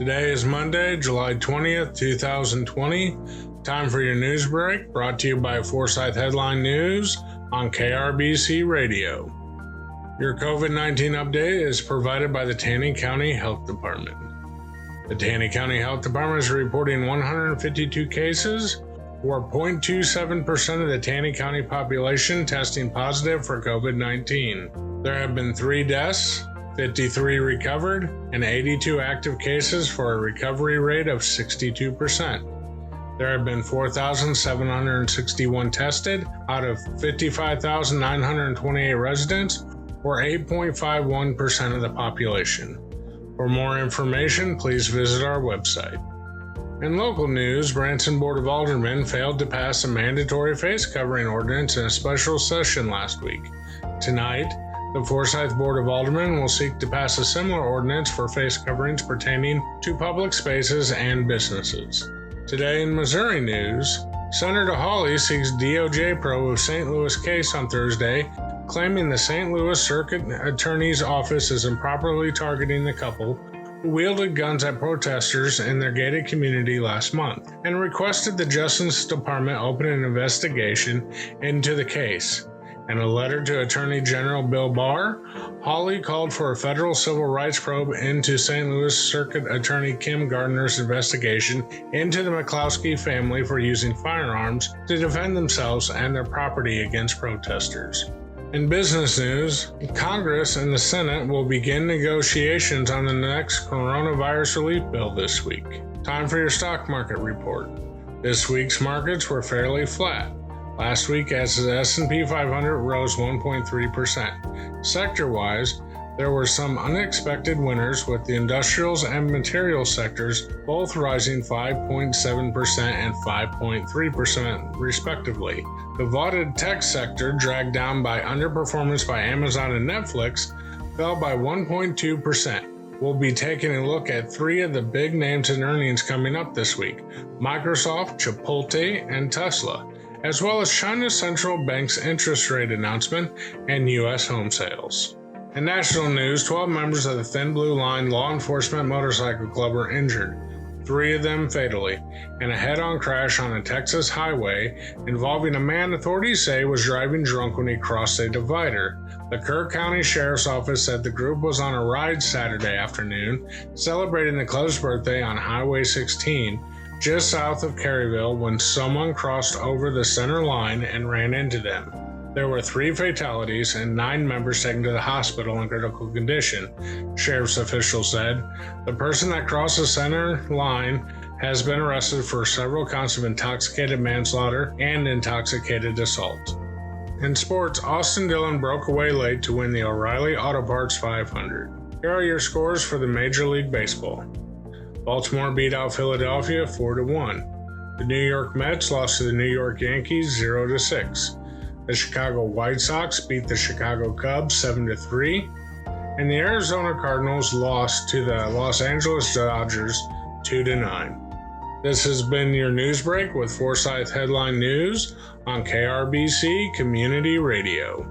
Today is Monday, July 20th, 2020. Time for your Newsbreak, brought to you by Forsyth Headline News on KRBC Radio. Your COVID-19 update is provided by the Taney County Health Department. The Taney County Health Department is reporting 152 cases, or 0.27% of the Taney County population testing positive for COVID-19. There have been 3 deaths, 53 recovered, and 82 active cases for a recovery rate of 62%. There have been 4,761 tested out of 55,928 residents, or 8.51% of the population. For more information, please visit our website. In local news, Branson Board of Aldermen failed to pass a mandatory face covering ordinance in a special session last week. Tonight, the Forsyth Board of Aldermen will seek to pass a similar ordinance for face coverings pertaining to public spaces and businesses. Today in Missouri news, Senator Hawley seeks DOJ probe of St. Louis case on Thursday, claiming the St. Louis Circuit Attorney's Office is improperly targeting the couple who wielded guns at protesters in their gated community last month, and requested the Justice Department open an investigation into the case. In a letter to Attorney General Bill Barr, Hawley called for a federal civil rights probe into St. Louis Circuit Attorney Kim Gardner's investigation into the McCloskey family for using firearms to defend themselves and their property against protesters. In business news, Congress and the Senate will begin negotiations on the next coronavirus relief bill this week. Time for your stock market report. This week's markets were fairly flat. Last week, as the S&P 500 rose 1.3%. Sector-wise, there were some unexpected winners, with the industrials and materials sectors both rising 5.7% and 5.3% respectively. The vaunted tech sector, dragged down by underperformance by Amazon and Netflix, fell by 1.2%. We'll be taking a look at 3 of the big names in earnings coming up this week: Microsoft, Chipotle, and Tesla, as well as China's central bank's interest rate announcement and U.S. home sales. In national news, 12 members of the Thin Blue Line Law Enforcement Motorcycle Club were injured, 3 of them fatally, in a head-on crash on a Texas highway involving a man authorities say was driving drunk when he crossed a divider. The Kerr County Sheriff's Office said the group was on a ride Saturday afternoon, celebrating the club's birthday on Highway 16, just south of Caryville, when someone crossed over the center line and ran into them. There were 3 fatalities and 9 members taken to the hospital in critical condition, sheriff's officials said. The person that crossed the center line has been arrested for several counts of intoxicated manslaughter and intoxicated assault. In sports, Austin Dillon broke away late to win the O'Reilly Auto Parts 500. Here are your scores for the Major League Baseball. Baltimore beat out Philadelphia 4-1. The New York Mets lost to the New York Yankees 0-6. The Chicago White Sox beat the Chicago Cubs 7-3. And the Arizona Cardinals lost to the Los Angeles Dodgers 2-9. This has been your Newsbreak with Forsyth Headline News on KRBC Community Radio.